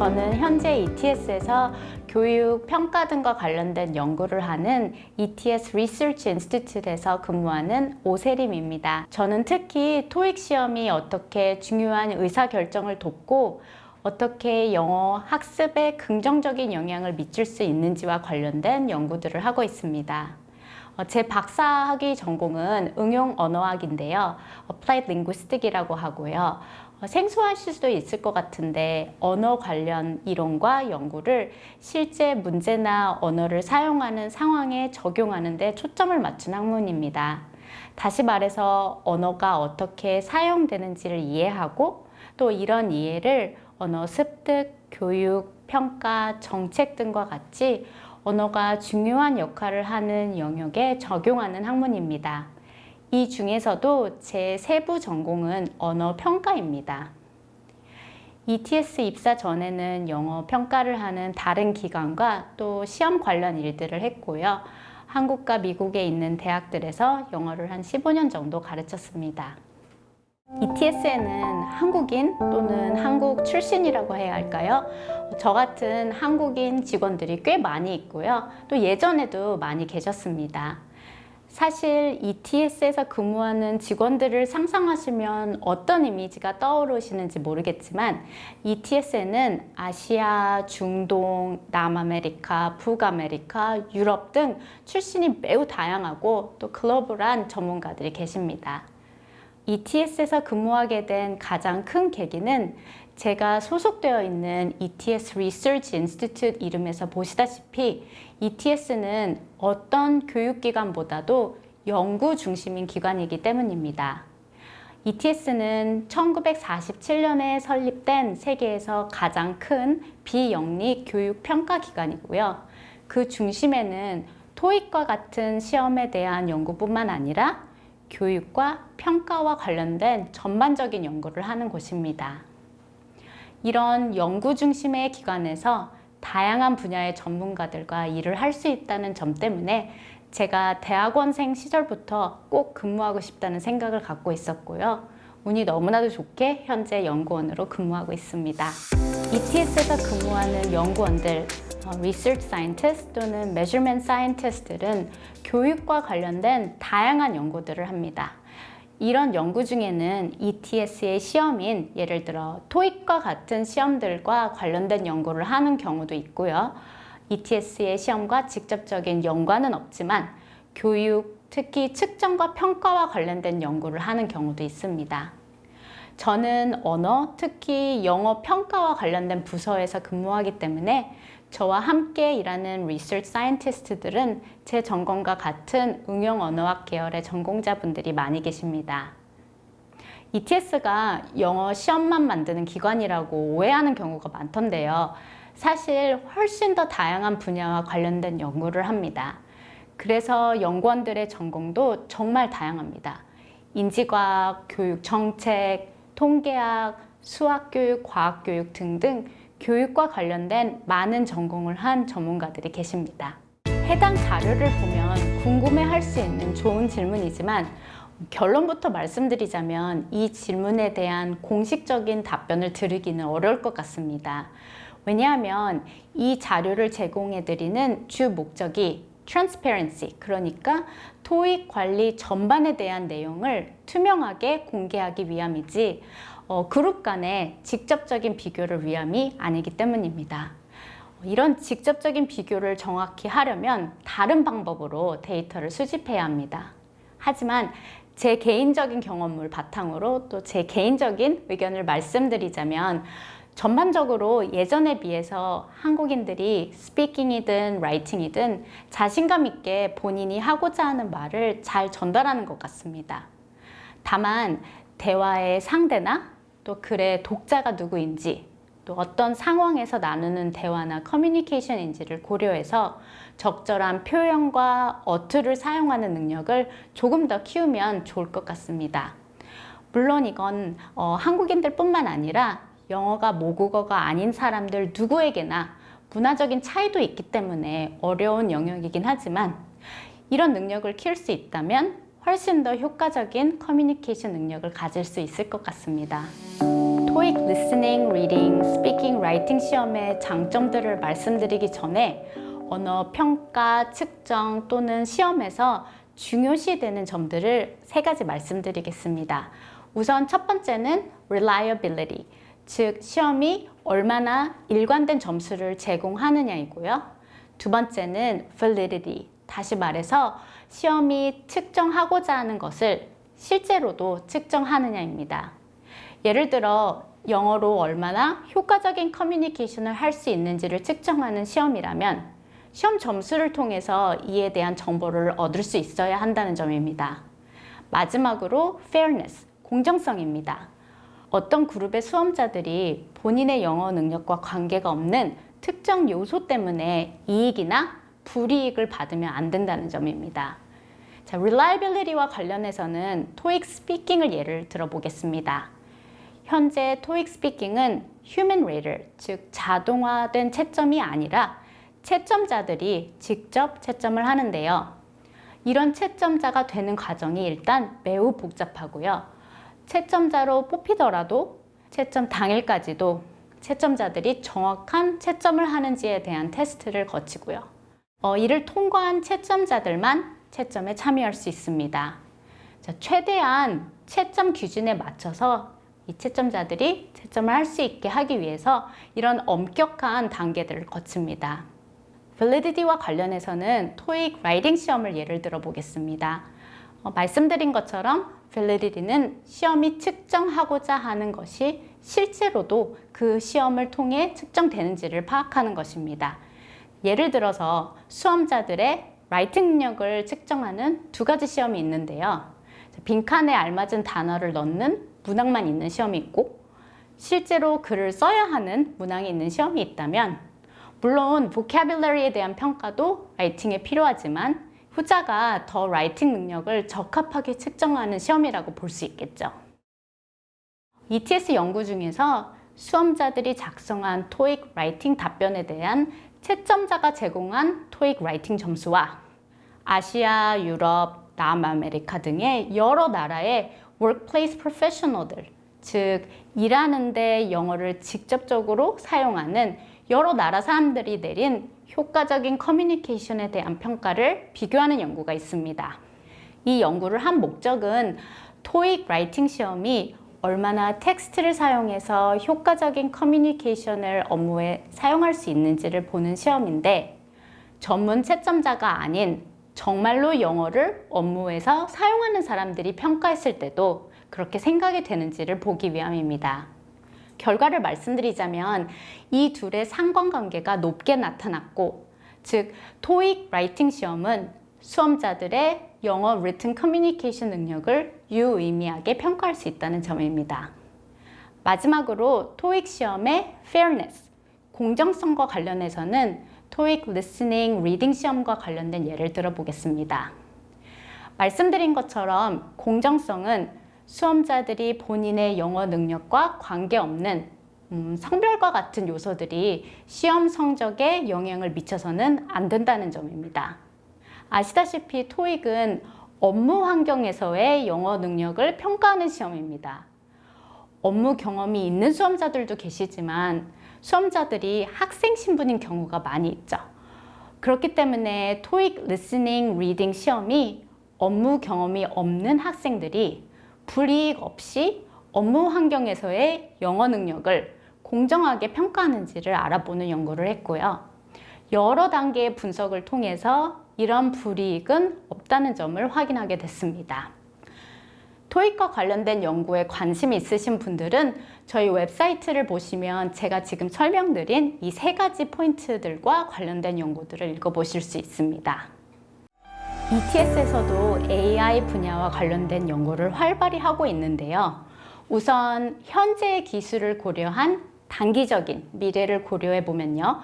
저는 현재 ETS에서 교육, 평가 등과 관련된 연구를 하는 ETS Research Institute에서 근무하는 오세림입니다. 저는 특히 토익 시험이 어떻게 중요한 의사결정을 돕고 어떻게 영어 학습에 긍정적인 영향을 미칠 수 있는지와 관련된 연구들을 하고 있습니다. 제 박사학위 전공은 응용 언어학인데요. Applied Linguistic이라고 하고요. 생소하실 수도 있을 것 같은데 언어 관련 이론과 연구를 실제 문제나 언어를 사용하는 상황에 적용하는 데 초점을 맞춘 학문입니다. 다시 말해서 언어가 어떻게 사용되는지를 이해하고 또 이런 이해를 언어 습득, 교육, 평가, 정책 등과 같이 언어가 중요한 역할을 하는 영역에 적용하는 학문입니다. 이 중에서도 제 세부 전공은 언어 평가입니다. ETS 입사 전에는 영어 평가를 하는 다른 기관과 또 시험 관련 일들을 했고요. 한국과 미국에 있는 대학들에서 영어를 한 15년 정도 가르쳤습니다. ETS에는 한국인 또는 한국 출신이라고 해야 할까요? 저 같은 한국인 직원들이 꽤 많이 있고요. 또 예전에도 많이 계셨습니다. 사실 ETS에서 근무하는 직원들을 상상하시면 어떤 이미지가 떠오르시는지 모르겠지만 ETS에는 아시아, 중동, 남아메리카, 북아메리카, 유럽 등 출신이 매우 다양하고 또 글로벌한 전문가들이 계십니다. ETS에서 근무하게 된 가장 큰 계기는 제가 소속되어 있는 ETS Research Institute 이름에서 보시다시피 ETS는 어떤 교육기관보다도 연구 중심인 기관이기 때문입니다. ETS는 1947년에 설립된 세계에서 가장 큰 비영리 교육 평가 기관이고요. 그 중심에는 토익과 같은 시험에 대한 연구뿐만 아니라 교육과 평가와 관련된 전반적인 연구를 하는 곳입니다. 이런 연구 중심의 기관에서 다양한 분야의 전문가들과 일을 할 수 있다는 점 때문에 제가 대학원생 시절부터 꼭 근무하고 싶다는 생각을 갖고 있었고요. 운이 너무나도 좋게 현재 연구원으로 근무하고 있습니다. ETS에서 근무하는 연구원들, Research Scientist 또는 Measurement Scientist들은 교육과 관련된 다양한 연구들을 합니다. 이런 연구 중에는 ETS의 시험인 예를 들어 토익과 같은 시험들과 관련된 연구를 하는 경우도 있고요. ETS의 시험과 직접적인 연관은 없지만 교육, 특히 측정과 평가와 관련된 연구를 하는 경우도 있습니다. 저는 언어, 특히 영어 평가와 관련된 부서에서 근무하기 때문에 저와 함께 일하는 Research Scientist들은 제 전공과 같은 응용 언어학 계열의 전공자분들이 많이 계십니다. ETS가 영어 시험만 만드는 기관이라고 오해하는 경우가 많던데요. 사실 훨씬 더 다양한 분야와 관련된 연구를 합니다. 그래서 연구원들의 전공도 정말 다양합니다. 인지과학, 교육 정책, 통계학, 수학교육, 과학교육 등등 교육과 관련된 많은 전공을 한 전문가들이 계십니다. 해당 자료를 보면 궁금해할 수 있는 좋은 질문이지만 결론부터 말씀드리자면 이 질문에 대한 공식적인 답변을 드리기는 어려울 것 같습니다. 왜냐하면 이 자료를 제공해드리는 주 목적이 transparency, 그러니까 토익 관리 전반에 대한 내용을 투명하게 공개하기 위함이지 그룹 간의 직접적인 비교를 위함이 아니기 때문입니다. 이런 직접적인 비교를 정확히 하려면 다른 방법으로 데이터를 수집해야 합니다. 하지만 제 개인적인 경험을 바탕으로 또 제 개인적인 의견을 말씀드리자면 전반적으로 예전에 비해서 한국인들이 스피킹이든 라이팅이든 자신감 있게 본인이 하고자 하는 말을 잘 전달하는 것 같습니다. 다만 대화의 상대나 또 글의 독자가 누구인지 또 어떤 상황에서 나누는 대화나 커뮤니케이션인지를 고려해서 적절한 표현과 어투를 사용하는 능력을 조금 더 키우면 좋을 것 같습니다. 물론 이건 한국인들뿐만 아니라 영어가 모국어가 아닌 사람들 누구에게나 문화적인 차이도 있기 때문에 어려운 영역이긴 하지만 이런 능력을 키울 수 있다면 훨씬 더 효과적인 커뮤니케이션 능력을 가질 수 있을 것 같습니다. 토익 리스닝, 리딩, 스피킹, 라이팅 시험의 장점들을 말씀드리기 전에 언어 평가, 측정 또는 시험에서 중요시되는 점들을 3가지 말씀드리겠습니다. 우선 첫 번째는 reliability, 즉 시험이 얼마나 일관된 점수를 제공하느냐이고요. 두 번째는 validity, 다시 말해서 시험이 측정하고자 하는 것을 실제로도 측정하느냐입니다. 예를 들어 영어로 얼마나 효과적인 커뮤니케이션을 할 수 있는지를 측정하는 시험이라면 시험 점수를 통해서 이에 대한 정보를 얻을 수 있어야 한다는 점입니다. 마지막으로 fairness, 공정성입니다. 어떤 그룹의 수험자들이 본인의 영어 능력과 관계가 없는 특정 요소 때문에 이익이나 불이익을 받으면 안 된다는 점입니다. 자, reliability와 관련해서는 토익 스피킹을 예를 들어보겠습니다. 현재 토익 스피킹은 human rater, 즉 자동화된 채점이 아니라 채점자들이 직접 채점을 하는데요. 이런 채점자가 되는 과정이 일단 매우 복잡하고요. 채점자로 뽑히더라도 채점 당일까지도 채점자들이 정확한 채점을 하는지에 대한 테스트를 거치고요. 이를 통과한 채점자들만 채점에 참여할 수 있습니다. 자, 최대한 채점 기준에 맞춰서 이 채점자들이 채점을 할 수 있게 하기 위해서 이런 엄격한 단계들을 거칩니다. validity와 관련해서는 토익 라이팅 시험을 예를 들어 보겠습니다. 말씀드린 것처럼 validity는 시험이 측정하고자 하는 것이 실제로도 그 시험을 통해 측정되는지를 파악하는 것입니다. 예를 들어서 수험자들의 라이팅 능력을 측정하는 2가지 시험이 있는데요. 빈칸에 알맞은 단어를 넣는 문항만 있는 시험이 있고 실제로 글을 써야 하는 문항이 있는 시험이 있다면 물론 vocabulary에 대한 평가도 라이팅에 필요하지만 후자가 더 라이팅 능력을 적합하게 측정하는 시험이라고 볼 수 있겠죠. ETS 연구 중에서 수험자들이 작성한 토익 라이팅 답변에 대한 채점자가 제공한 토익 라이팅 점수와 아시아, 유럽, 남아메리카 등의 여러 나라의 workplace professional들, 즉 일하는데 영어를 직접적으로 사용하는 여러 나라 사람들이 내린 효과적인 커뮤니케이션에 대한 평가를 비교하는 연구가 있습니다. 이 연구를 한 목적은 토익 라이팅 시험이 얼마나 텍스트를 사용해서 효과적인 커뮤니케이션을 업무에 사용할 수 있는지를 보는 시험인데 전문 채점자가 아닌 정말로 영어를 업무에서 사용하는 사람들이 평가했을 때도 그렇게 생각이 되는지를 보기 위함입니다. 결과를 말씀드리자면 이 둘의 상관관계가 높게 나타났고, 즉 토익 라이팅 시험은 수험자들의 영어 written communication 능력을 유의미하게 평가할 수 있다는 점입니다. 마지막으로 토익 시험의 fairness, 공정성과 관련해서는 토익 리스닝, 리딩 시험과 관련된 예를 들어보겠습니다. 말씀드린 것처럼 공정성은 수험자들이 본인의 영어 능력과 관계없는 성별과 같은 요소들이 시험 성적에 영향을 미쳐서는 안 된다는 점입니다. 아시다시피 토익은 업무 환경에서의 영어 능력을 평가하는 시험입니다. 업무 경험이 있는 수험자들도 계시지만 수험자들이 학생 신분인 경우가 많이 있죠. 그렇기 때문에 토익 리스닝, 리딩 시험이 업무 경험이 없는 학생들이 불이익 없이 업무 환경에서의 영어 능력을 공정하게 평가하는지를 알아보는 연구를 했고요. 여러 단계의 분석을 통해서 이런 불이익은 없다는 점을 확인하게 됐습니다. 토익과 관련된 연구에 관심이 있으신 분들은 저희 웹사이트를 보시면 제가 지금 설명드린 이 3가지 포인트들과 관련된 연구들을 읽어보실 수 있습니다. ETS에서도 AI 분야와 관련된 연구를 활발히 하고 있는데요. 우선 현재의 기술을 고려한 단기적인 미래를 고려해 보면요.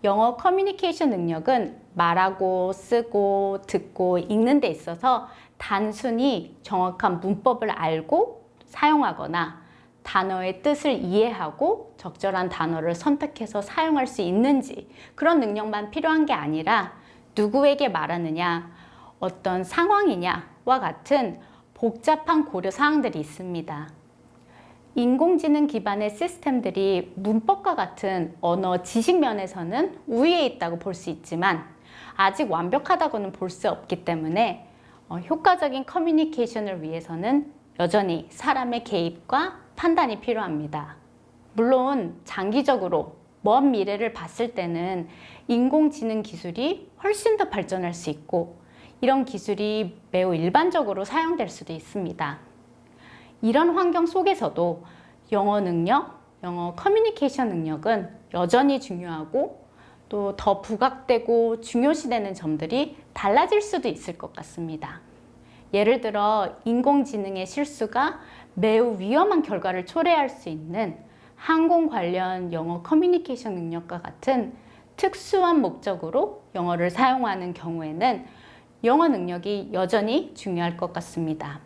영어 커뮤니케이션 능력은 말하고 쓰고 듣고 읽는 데 있어서 단순히 정확한 문법을 알고 사용하거나 단어의 뜻을 이해하고 적절한 단어를 선택해서 사용할 수 있는지 그런 능력만 필요한 게 아니라 누구에게 말하느냐, 어떤 상황이냐와 같은 복잡한 고려 사항들이 있습니다. 인공지능 기반의 시스템들이 문법과 같은 언어 지식 면에서는 우위에 있다고 볼 수 있지만 아직 완벽하다고는 볼 수 없기 때문에 효과적인 커뮤니케이션을 위해서는 여전히 사람의 개입과 판단이 필요합니다. 물론 장기적으로 먼 미래를 봤을 때는 인공지능 기술이 훨씬 더 발전할 수 있고 이런 기술이 매우 일반적으로 사용될 수도 있습니다. 이런 환경 속에서도 영어 능력, 영어 커뮤니케이션 능력은 여전히 중요하고 또 더 부각되고 중요시되는 점들이 달라질 수도 있을 것 같습니다. 예를 들어 인공지능의 실수가 매우 위험한 결과를 초래할 수 있는 항공 관련 영어 커뮤니케이션 능력과 같은 특수한 목적으로 영어를 사용하는 경우에는 영어 능력이 여전히 중요할 것 같습니다.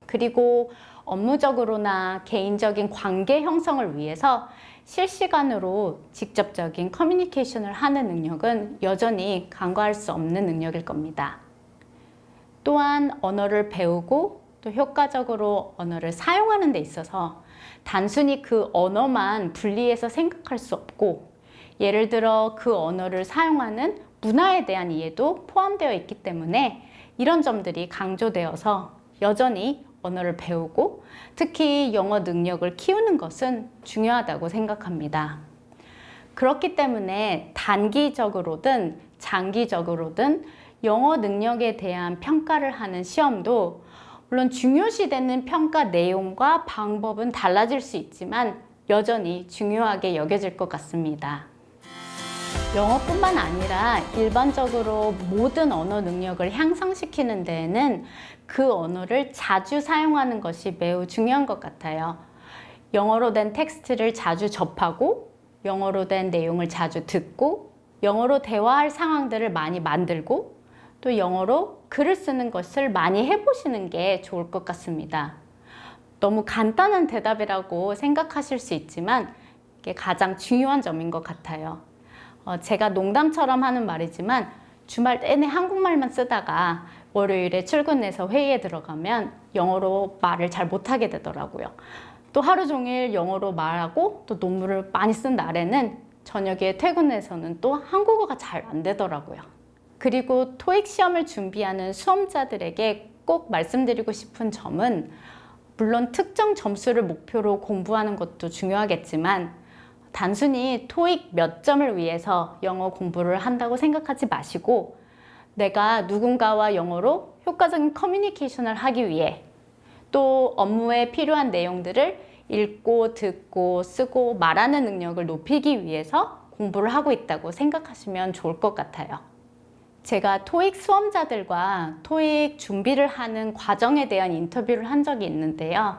그리고 업무적으로나 개인적인 관계 형성을 위해서 실시간으로 직접적인 커뮤니케이션을 하는 능력은 여전히 간과할 수 없는 능력일 겁니다. 또한 언어를 배우고 또 효과적으로 언어를 사용하는 데 있어서 단순히 그 언어만 분리해서 생각할 수 없고 예를 들어 그 언어를 사용하는 문화에 대한 이해도 포함되어 있기 때문에 이런 점들이 강조되어서 여전히 언어를 배우고 특히 영어 능력을 키우는 것은 중요하다고 생각합니다. 그렇기 때문에 단기적으로든 장기적으로든 영어 능력에 대한 평가를 하는 시험도 물론 중요시되는 평가 내용과 방법은 달라질 수 있지만 여전히 중요하게 여겨질 것 같습니다. 영어뿐만 아니라 일반적으로 모든 언어 능력을 향상시키는 데에는 그 언어를 자주 사용하는 것이 매우 중요한 것 같아요. 영어로 된 텍스트를 자주 접하고 영어로 된 내용을 자주 듣고 영어로 대화할 상황들을 많이 만들고 또 영어로 글을 쓰는 것을 많이 해보시는 게 좋을 것 같습니다. 너무 간단한 대답이라고 생각하실 수 있지만 이게 가장 중요한 점인 것 같아요. 제가 농담처럼 하는 말이지만 주말 내내 한국말만 쓰다가 월요일에 출근해서 회의에 들어가면 영어로 말을 잘 못하게 되더라고요. 또 하루 종일 영어로 말하고 또 논문을 많이 쓴 날에는 저녁에 퇴근해서는 또 한국어가 잘 안 되더라고요. 그리고 토익 시험을 준비하는 수험자들에게 꼭 말씀드리고 싶은 점은 물론 특정 점수를 목표로 공부하는 것도 중요하겠지만 단순히 토익 몇 점을 위해서 영어 공부를 한다고 생각하지 마시고 내가 누군가와 영어로 효과적인 커뮤니케이션을 하기 위해 또 업무에 필요한 내용들을 읽고 듣고 쓰고 말하는 능력을 높이기 위해서 공부를 하고 있다고 생각하시면 좋을 것 같아요. 제가 토익 수험자들과 토익 준비를 하는 과정에 대한 인터뷰를 한 적이 있는데요.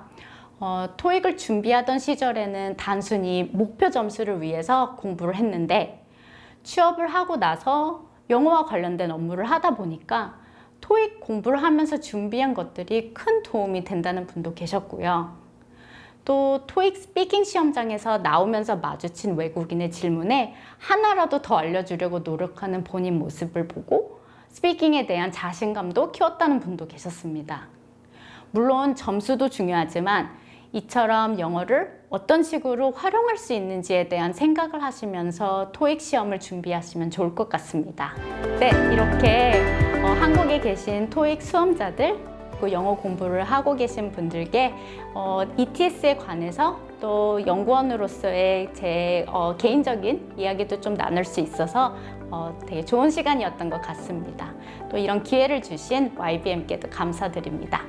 토익을 준비하던 시절에는 단순히 목표 점수를 위해서 공부를 했는데 취업을 하고 나서 영어와 관련된 업무를 하다 보니까 토익 공부를 하면서 준비한 것들이 큰 도움이 된다는 분도 계셨고요. 또 토익 스피킹 시험장에서 나오면서 마주친 외국인의 질문에 하나라도 더 알려주려고 노력하는 본인 모습을 보고 스피킹에 대한 자신감도 키웠다는 분도 계셨습니다. 물론 점수도 중요하지만 이처럼 영어를 어떤 식으로 활용할 수 있는지에 대한 생각을 하시면서 토익 시험을 준비하시면 좋을 것 같습니다. 네, 이렇게 한국에 계신 토익 수험자들 그 영어 공부를 하고 계신 분들께 ETS에 관해서 또 연구원으로서의 제 개인적인 이야기도 좀 나눌 수 있어서 되게 좋은 시간이었던 것 같습니다. 또 이런 기회를 주신 YBM께도 감사드립니다.